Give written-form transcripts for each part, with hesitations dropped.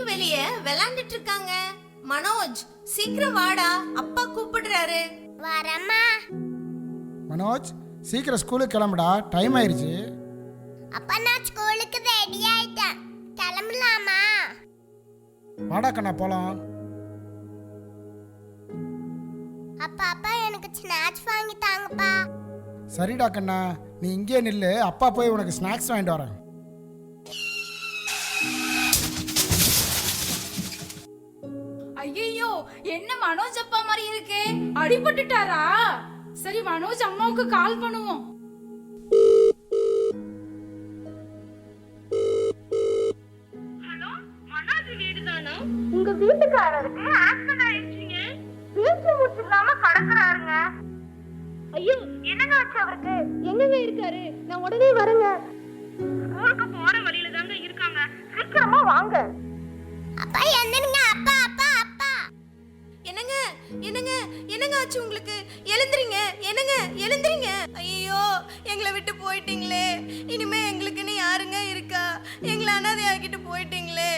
வெளியே விளையாண்டுட்டு இருக்காங்க. மனோஜ் சீக்கிரம் வாடா, அப்பா கூப்பிடுறாரு. வரமா. மனோஜ் சீக்கிரம் ஸ்கூலுக்கு கிளம்புடா, டைம் ஆயிருச்சு. அப்பா நான் ஸ்கூலுக்கு ரெடி ஆயிட்டேன், கிளம்பலாமா? வாடா கண்ணா போலாம். அப்பா அப்பா எனக்கு ஸ்நாக்ஸ் வாங்கி தாங்கப்பா. சரிடா கண்ணா, நீ இங்கே நில்லு, அப்பா போய் உனக்கு ஸ்நாக்ஸ் வாங்கிட்டு வரேன். ஐயோ, என்ன மனோஜ் அப்பா மாதிரி இருக்கு? அடிபட்டுட்டாரா? சரி, மனோஜ் அம்மாவுக்கு கால் பண்ணுவோம். ஹலோ, மனோஜ் வீடுதானா? உங்க வீட்டுக்காரருக்கு ஆக்சிடென்ட் ஆயிடுச்சுங்க, வீட்டு மூச்சு இல்லாம கடக்குறாருங்க. ஐயோ, என்னங்க ஆச்சு அவருக்கு? எங்கங்க இருக்காரு? நான் உடனே வரேங்க. ஸ்கூலுக்கு போற வழியில தாங்க இருக்காங்க. சீக்கிரமா வாங்க. அப்பா என்னங்க? அப்பா அப்பா அப்பா. என்னங்க என்னங்க என்னங்க ஆச்சு உங்களுக்கு? எழுந்திரீங்க, என்னங்க எழுந்திரீங்க. ஐயோ, எங்களை விட்டு போயிட்டீங்களே, இனிமே எங்களுக்குன்னு யாருங்க இருக்கா? எங்களை அனாதை ஆக்கிட்டு போயிட்டீங்களே.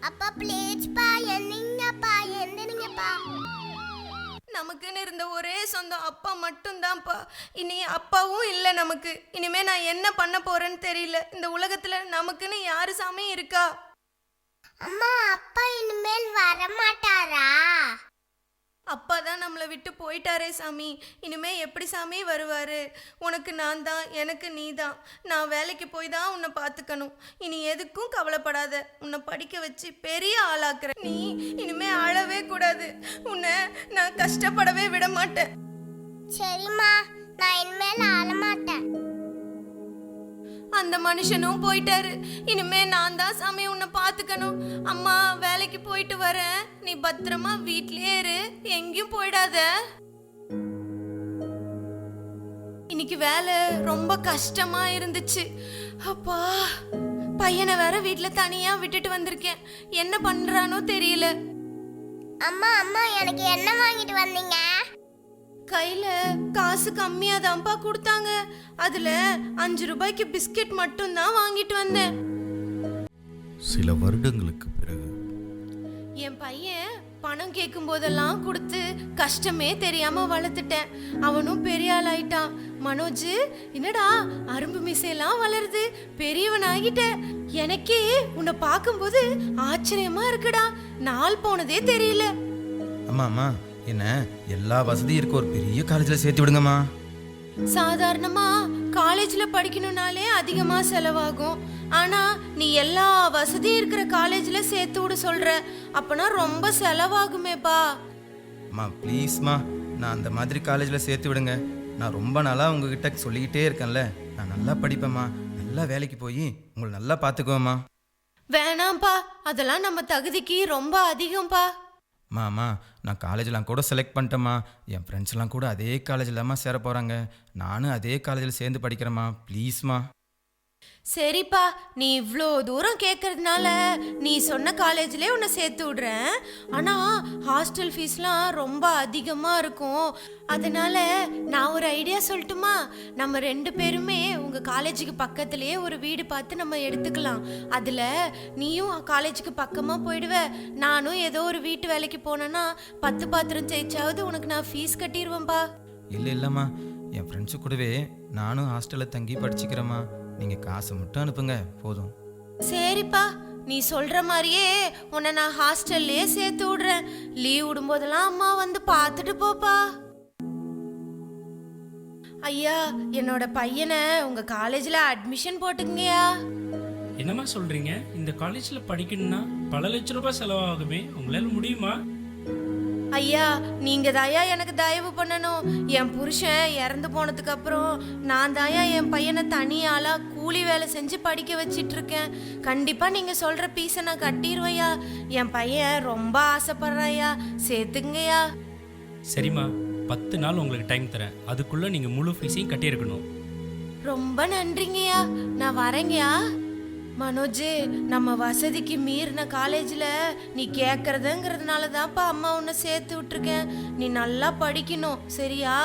அப்பா ப்ளீஸ் பா, என்னங்கப்பா என்னங்கப்பா. நமக்குன்னு இருந்த ஒரே சொந்தம் அப்பா மட்டும்தான்ப்பா. இனி அப்பாவும் இல்லை நமக்கு. இனிமே நான் என்ன பண்ண போறேன்னு தெரியல. இந்த உலகத்துல நமக்குன்னு யாரு சாமி இருக்கா? அம்மா அப்பா இனிமேல் வர மாட்டாரா? அப்பா தான் நம்மளை விட்டு போயிட்டாரே சாமி. இனிமே எப்படி சாமி வருவாரு? உனக்கு நான் தான், எனக்கு நீ தான். நான் வேலைக்கு போய் தான் உன்னை பார்த்துக்கணும். இனி எதுக்கும் கவலைப்படாத. உன்னை படிக்க வச்சு பெரிய ஆளாக்குறேன். நீ இனிமே அழவே கூடாது. உன்னை நான் கஷ்டப்படவே விட மாட்டேன். சரிம்மா, நான் இனிமேல் ஆள மாட்டேன். அந்த மனுஷனும் போயிட்டாரு. இனிமே நான் தான் சாமி உன்னை பார்த்துக்கணும். அம்மா வேலைக்கு போயிட்டு வரேன். நீ பத்திரமா வீட்லயே இரு, எங்கேயும் போயிடாத. இன்னைக்கு வேலை ரொம்ப கஷ்டமா இருந்துச்சு. அப்பா, பையனை வேற வீட்டுல தனியா விட்டுட்டு வந்திருக்கேன். என்ன பண்றானோ தெரியல. அம்மா அம்மா எனக்கு என்ன வாங்கிட்டு வந்தீங்க? கையில காசு கம்மியா தான்ப்பா கொடுத்தாங்க. அதுல 5 ரூபாய்க்கு பிஸ்கெட் மட்டும் தான் வாங்கிட்டு வந்தேன். சில வருடங்களுக்கு பிறகு என் பையன் பணம் கேட்கும் போதெல்லாம் கொடுத்து கஷ்டமே தெரியாம வளர்த்துட்டேன். அவனும் பெரிய ஆள் ஆயிட்டான். மனோஜ், என்னடா அரும்பு மிசையெல்லாம் வளருது, பெரியவன் ஆகிட்ட. எனக்கே உன்னை பார்க்கும்போது ஆச்சரியமா இருக்குடா. நாள் போனதே தெரியல. அம்மா அம்மா, என்ன எல்லா வசதியும் இருக்க ஒரு பெரிய காலேஜில் சேர்த்து விடுங்கம்மா. சாதாரணமா காலேஜ்ல படிக்கணும்னாலே அதிகமா செலவாகும். ஆனா நீ எல்லா வசதியும் இருக்கிற காலேஜ்ல சேர்த்து விட சொல்ற. அப்பனா ரொம்ப செலவாகுமேப்பா. அம்மா ப்ளீஸ்மா, நான் அந்த மாதிரி காலேஜில் சேர்த்து விடுங்க. நான் ரொம்ப நாளாக உங்ககிட்ட சொல்லிக்கிட்டே இருக்கேன்ல, நான் நல்லா படிப்பேம்மா, நல்லா வேலைக்கு போய் உங்களை நல்லா பார்த்துக்குவேம்மா. வேணாம்ப்பா, அதெல்லாம் நம்ம தகுதிக்கு ரொம்ப அதிகம்ப்பா. அம்மா, நான் காலேஜெலாம் கூட செலக்ட் பண்ணிட்டேம்மா. என் ஃப்ரெண்ட்ஸ்லாம் கூட அதே காலேஜில்மா சேர போகிறாங்க. நானும் அதே காலேஜில் சேர்ந்து படிக்கிறேம்மா. ப்ளீஸ்மா. சரிப்பா, நீ இவ்வளோ தூரம் கேட்கறதுனால நீ சொன்ன காலேஜ்லேயே உன்னை சேர்த்து விடுறேன். ஆனால் ஹாஸ்டல் ஃபீஸ்லாம் ரொம்ப அதிகமாக இருக்கும். அதனால நான் ஒரு ஐடியா சொல்லட்டுமா? நம்ம 2 பேருமே உங்கள் காலேஜுக்கு பக்கத்துலேயே ஒரு வீடு பார்த்து நம்ம எடுத்துக்கலாம். அதில் நீயும் காலேஜுக்கு பக்கமாக போயிடுவ, நானும் ஏதோ ஒரு வீட்டு வேலைக்கு போனேன்னா 10 பாத்திரம் தேய்ச்சாவது உனக்கு நான் ஃபீஸ் கட்டிடுவேன்ப்பா. இல்லைம்மா, என் ஃப்ரெண்ட்ஸு கூடவே நானும் ஹாஸ்டலில் தங்கி படிச்சுக்கிறேம்மா. நீங்கள் காசை மட்டும் அனுப்புங்க போதும். சரிப்பா, நீ சொல்ற மாதிரியே உன்னை நான் ஹாஸ்டல்லையே சேர்த்து விடுறேன். லீவ் விடும்போதெல்லாம் அம்மா வந்து பார்த்துட்டு போப்பா. ஐயா, என்னோட பையனை உங்க காலேஜ்ல அட்மிஷன் போட்டுங்கயா. என்னம்மா சொல்றீங்க? இந்த காலேஜ்ல படிக்கணும்னா பல லட்சம் ரூபாய் செலவாகுமே, உங்களால முடியுமா? ஐயா, நீங்க தாயா எனக்கு தயவு பண்ணணும். என் புருஷன் இறந்து போனதுக்கு அப்புறம் நான் தாயா என் பையனை தனியாளா கூலி வேலை செஞ்சு படிக்க வச்சிட்டு இருக்கேன். கண்டிப்பா நீங்க சொல்ற பீஸை நான் கட்டிடுவேயா. என் பையன் ரொம்ப ஆசைப்படுறாயா, சேர்த்துங்கய்யா. சரிம்மா, 10 நாள் உங்களுக்கு டைம் தரேன். அதுக்குள்ள நீங்க முழு ஃபீஸையும் கட்டியிருக்கணும். ரொம்ப நன்றிங்கய்யா, நான் வரேங்கய்யா. மனோஜ், நம்ம வசதிக்கு மீறின காலேஜில் நீ கேட்குறதுங்கிறதுனால தான்ப்பா அம்மா உன்னை சேர்த்து விட்டுருக்கேன். நீ நல்லா படிக்கணும், சரியா?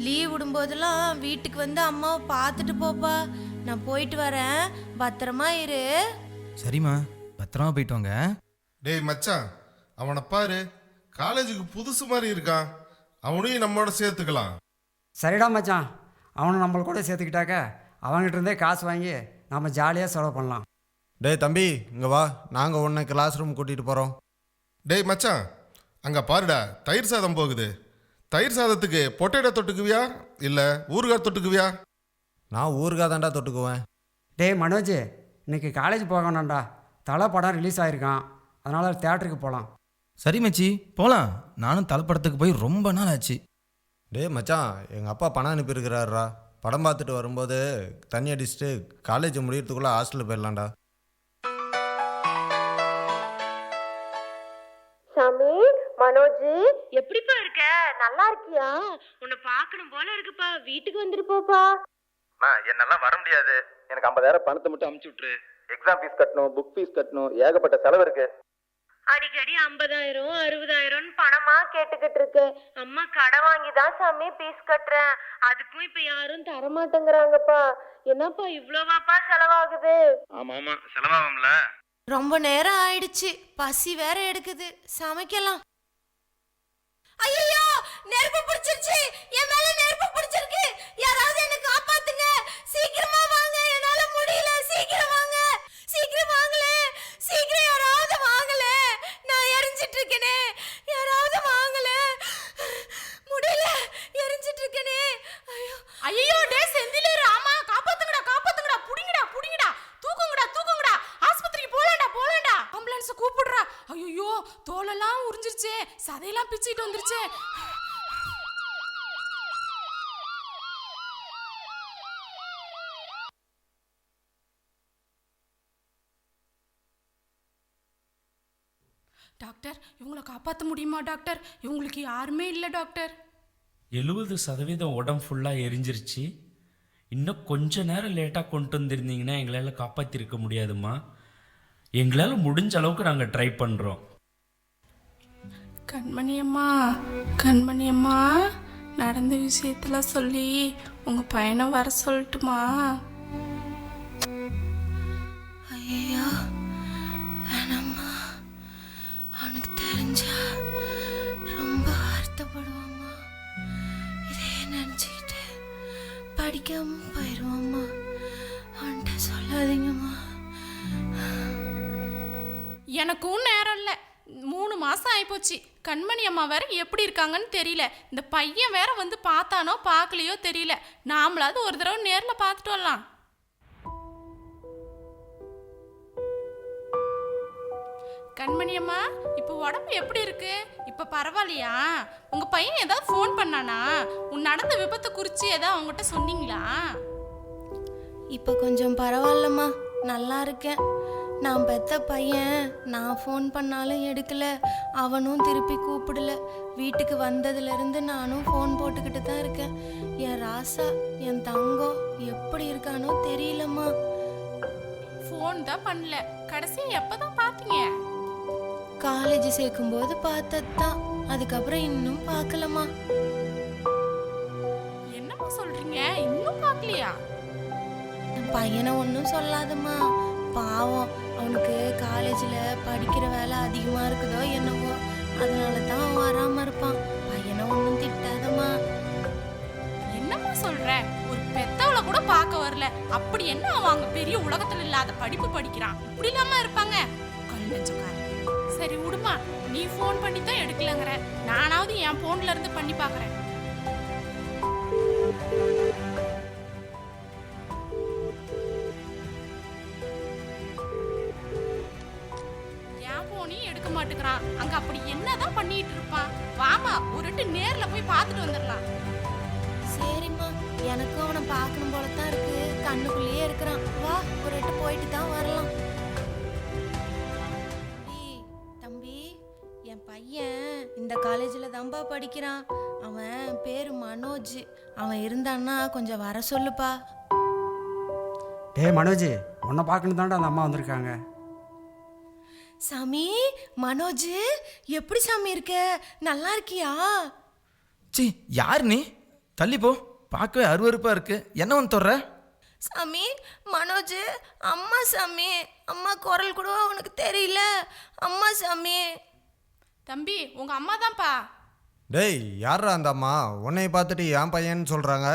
லீவ் விடும்போதெல்லாம் வீட்டுக்கு வந்து அம்மாவை பார்த்துட்டு போப்பா. நான் போயிட்டு வரேன், பத்திரமா இரு. சரிம்மா, பத்திரமா போயிட்டு வாங்க. டேய் மச்சான், அவனை பாரு, காலேஜுக்கு புதுசு மாதிரி இருக்கான். அவனையும் நம்மளோட சேர்த்துக்கலாம். சரிடா மச்சான், அவனை நம்மள கூட சேர்த்துக்கிட்டாக்க அவங்ககிட்ட இருந்தே காசு வாங்கி நம்ம ஜாலியாக செலவு பண்ணலாம். டேய் தம்பி, இங்கே வா, நாங்கள் உன்னை கிளாஸ் ரூம் கூட்டிகிட்டு போகிறோம். டேய் மச்சான், அங்கே பாருடா, தயிர் சாதம் போகுது. தயிர் சாதத்துக்கு பொட்டேட்டோ தொட்டுக்குவியா இல்லை ஊறுகாய் தொட்டுக்குவியா? நான் ஊருக்காக தாண்டா தொட்டுக்குவேன். டேய் மனோஜ், இன்னைக்கு காலேஜ் போகணும்டா. தலை படம் ரிலீஸ் ஆகிருக்கான், அதனால் தேட்டருக்கு போகலாம். சரி மச்சி, போகலாம். நானும் தலைப்படத்துக்கு போய் ரொம்ப நாள் ஆச்சு. டேய் மச்சான், எங்கள் அப்பா பணம் அனுப்பியிருக்கிறாரா. படம் பார்த்துட்டு வரும்போது தண்ணி அடிச்சுட்டு காலேஜ் முடியறதுக்குள்ளே ஹாஸ்டலில் போயிடலாம்டா. சாமி, மனோஜ், எப்படிப்பா இருக்க? நல்லா இருக்கியா? உன்னை பார்க்கணும் போல இருக்குப்பா. வீட்டுக்கு வந்துருப்போப்பா. என்னால வர முடியாது. எனக்கு 50,000 பணத்தை மட்டும் அமுச்சு விட்டுரு. எக்ஸாம் ஃபீஸ் கட்டணும், புக் ஃபீஸ் கட்டணும், ஏகப்பட்ட செலவு இருக்கு. அடிக்கடி 50,000 60,000 பணமா கேட்டுக்கிட்டு இருக்கு. அம்மா கடன் வாங்கி தான் சாமி ஃபீஸ் கட்டுறேன். அதுக்கும் இப்ப யாரும் தர மாட்டேங்கிறாங்கப்பா. என்னப்பா இவ்வளவாப்பா செலவாகுது? ஆமா செலவாகும்ல. ரொம்ப நேரம் ஆயிடுச்சு, பசி வேற எடுக்குது, சமைக்கலாம். ஐயோ, நெருப்பு பிடிச்சிருச்சு, என் மேல நெருப்பு பிடிச்சிருக்கு. யாராவது என்ன காப்பாத்துங்க, சீக்கிரமா வாங்க, என்னால முடியல. சீக்கிரம் வாங்க, சீக்கிரம் வாங்கல, சீக்கிரம் யாராவது வாங்கல. நான் எரிஞ்சிட்டு இருக்கேனே, யாராவது வாங்கல. முடியல, எரிஞ்சிட்டு இருக்கேனே. ஐயோ ஐயோ, டே செந்திலே, ராமா, காப்பாத்துங்கடா, காப்பாத்துங்கடா, புடிங்கடா, புடிங்கடா, தூக்குங்கடா, தூக்குங்கடா, ஆஸ்பத்திரிக்கு போலாம்டா. ஆம்புலன்ஸ் கூப்பிடுறா. ஐயோ, தோலெல்லாம் உறிஞ்சிருச்சே, சதையெல்லாம் பிச்சிட்டு வந்துருச்சே. டாக்டர், இவங்களை காப்பாற்ற முடியுமா டாக்டர்? இவங்களுக்கு யாருமே இல்லை டாக்டர். 70% உடம்பு ஃபுல்லாக எரிஞ்சிருச்சு. இன்னும் கொஞ்ச நேரம் லேட்டாக கொண்டு வந்திருந்தீங்கன்னா எங்களால் காப்பாற்றிருக்க முடியாதுமா. எங்களால் முடிஞ்ச அளவுக்கு நாங்கள் ட்ரை பண்ணுறோம். கண்மணியம்மா, கண்மணியம்மா, நடந்த விஷயத்தெல்லாம் சொல்லி உங்கள் பையனை வர சொல்லட்டுமா? ஐயோ, வேணாம்மா. அவனுக்கு தெரிஞ்சா ரொம்ப வருத்தப்படுவாம்மா. இதே நினச்சிக்கிட்டு படிக்காம போயிடுவாம்மா. அவன்கிட்ட சொல்லாதீங்கம்மா. எனக்கும் நேரம் இல்லை. 3 மாதம் ஆகிப்போச்சு. கண்மணி அம்மா வேற எப்படி இருக்காங்கன்னு தெரியல. இந்த பையன் வேற வந்து பார்த்தானோ பார்க்கலையோ தெரியல. நாமளாவது ஒரு தடவை நேரில் பார்த்துட்டு வரலாம். கண்மணி அம்மா, இப்போ உடம்பு எப்படி இருக்கு? இப்போ பரவாயில்லையா? உங்கள் பையன் ஏதாவது ஃபோன் பண்ணானா? உன் நடந்த விபத்தை குறித்து ஏதாவது அவங்ககிட்ட சொன்னீங்களா? இப்போ கொஞ்சம் பரவாயில்லம்மா, நல்லா இருக்கேன். நான் பெத்த பையன் நான் ஃபோன் பண்ணாலும் எடுக்கல, அவனும் திருப்பி கூப்பிடல. வீட்டுக்கு வந்ததுலேருந்து நானும் ஃபோன் போட்டுக்கிட்டு தான் இருக்கேன். என் ராசா, என் தங்கம் எப்படி இருக்கானோ தெரியலம்மா. ஃபோன் தான் பண்ணல. கடைசியாக எப்போ தான் பார்த்தீங்க? காலேஜ் சேர்க்கும்போது பார்த்தது தான், அதுக்கப்புறம் இன்னும் பார்க்கலம்மா. என்னம்மா சொல்கிறீங்க? இன்னும் பார்க்கலையா? என் பையனை ஒன்றும் சொல்லாதம்மா, பாவம். அவனுக்கு காலேஜில் படிக்கிற வேலை அதிகமாக இருக்குதோ என்னவோ, அதனால தான் அவன் வராமல் இருப்பான். பையனை ஒன்றும் திட்டாதம்மா. என்னம்மா சொல்ற? ஒரு பெத்தவளை கூட பார்க்க வரல. அப்படி என்ன அவன் அங்க பெரிய உலகத்துல இல்லாத படிப்பு படிக்கிறான்? இப்படி இல்லாம இருப்பாங்க கல்லஞ்சக்காரன். சரி விடுமா, நீ ஃபோன் பண்ணி தான் எடுக்கலங்கிற. நானாவது என் போன்ல இருந்து பண்ணி பார்க்கறேன். என் போனையும் எடுக்க மாட்டேங்கிறான். அங்க அப்படி என்னதான் பண்ணிட்டு இருப்பான்? வாமா, ஒரு நேர்ல போய் பார்த்துட்டு வந்துடலாம். சரிம்மா, எனக்கும் அவனை பார்க்கணும் போல தான் இருக்கு. கண்ணுக்குள்ளேயே இருக்கிறான். வா, ஒரு எட்டு போயிட்டு தான் வரலாம். தம்பி, என் பையன் இந்த காலேஜில் தான்ப்பா படிக்கிறான். அவன் பேர் மனோஜ். அவன் இருந்தான்னா கொஞ்சம் வர சொல்லுப்பா. டே மனோஜ், உன்னை பார்க்கணும் தாண்டா அந்த அம்மா வந்திருக்காங்க. சாமி, மனோஜ் எப்படி சாமி இருக்க? நல்லா இருக்கியா? சி, யார் நீ? தள்ளி போ, பார்க்கவே அருவருப்பாக இருக்கு. என்ன வந்து தொடுற? சாமி மனோஜ், அம்மா சாமி, அம்மா குரல் கூட உனக்கு தெரியல, அம்மா சாமி. தம்பி உங்க அம்மா தான்ப்பா. டேய் யாரா அந்த அம்மா? உன்னை பார்த்துட்டு என் பையன்னு சொல்கிறாங்க.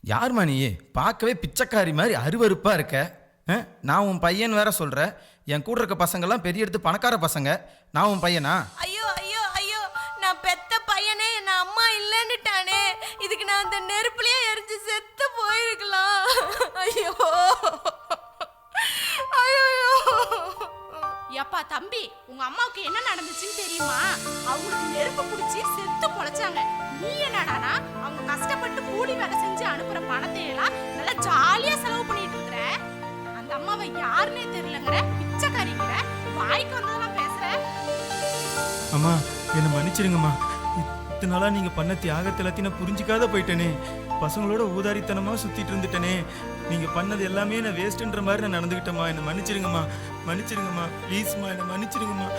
யாரும்மா நீ? பார்க்கவே பிச்சைக்காரி மாதிரி அருவருப்பாக இருக்க. நான் உன் பையன் வேற சொல்கிறேன். என் கூட இருக்க பசங்கள்லாம் பெரிய எடுத்து பணக்கார பசங்க. நான் உன் பையனா? ஐயோ ஐயோ ஐயோ, நான் பெத்த பையனே என்ன அம்மா இல்லைன்னுட்டானே. இதுக்கு நான் அந்த நெருப்புலயே எரிஞ்சு செத்து போயிருக்கலாம். ஐயோ ஐயோ. ஏப்பா தம்பி, உங்க அம்மாவுக்கு என்ன நடந்துச்சுன்னு தெரியுமா? அவங்களுக்கு நெருப்பு பிடிச்சி செத்து பொழைச்சாங்க. நீ என்னடானா அவங்க கஷ்டப்பட்டு கூலி வேலை செஞ்சு அனுப்புற பணத்தை எல்லாம் நல்லா ஜாலியா செலவு பண்ணிட்டு இருக்கிற. அந்த அம்மாவை யாருன்னே தெரியலங்கிற, பிச்சைக்காரிங்கிற, வாய்க்கு வந்ததெல்லாம் பேசுற. அம்மா என்னை மன்னிச்சிருங்கம்மா. இத்தனை நாளாக நீங்கள் பண்ண தியாகத்தை எல்லாத்தையும் நான் புரிஞ்சிக்காத போயிட்டேனே. பசங்களோட ஊதாரித்தனமாக சுற்றிட்டு இருந்துட்டேனே. நீங்கள் பண்ணது எல்லாமே நான் வேஸ்ட்டுன்ற மாதிரி நான் நடந்துக்கிட்டேம்மா. என்னை மன்னிச்சிருங்கம்மா, மன்னிச்சிருங்கம்மா, ப்ளீஸ்மா என்னை மன்னிச்சிருங்கம்மா.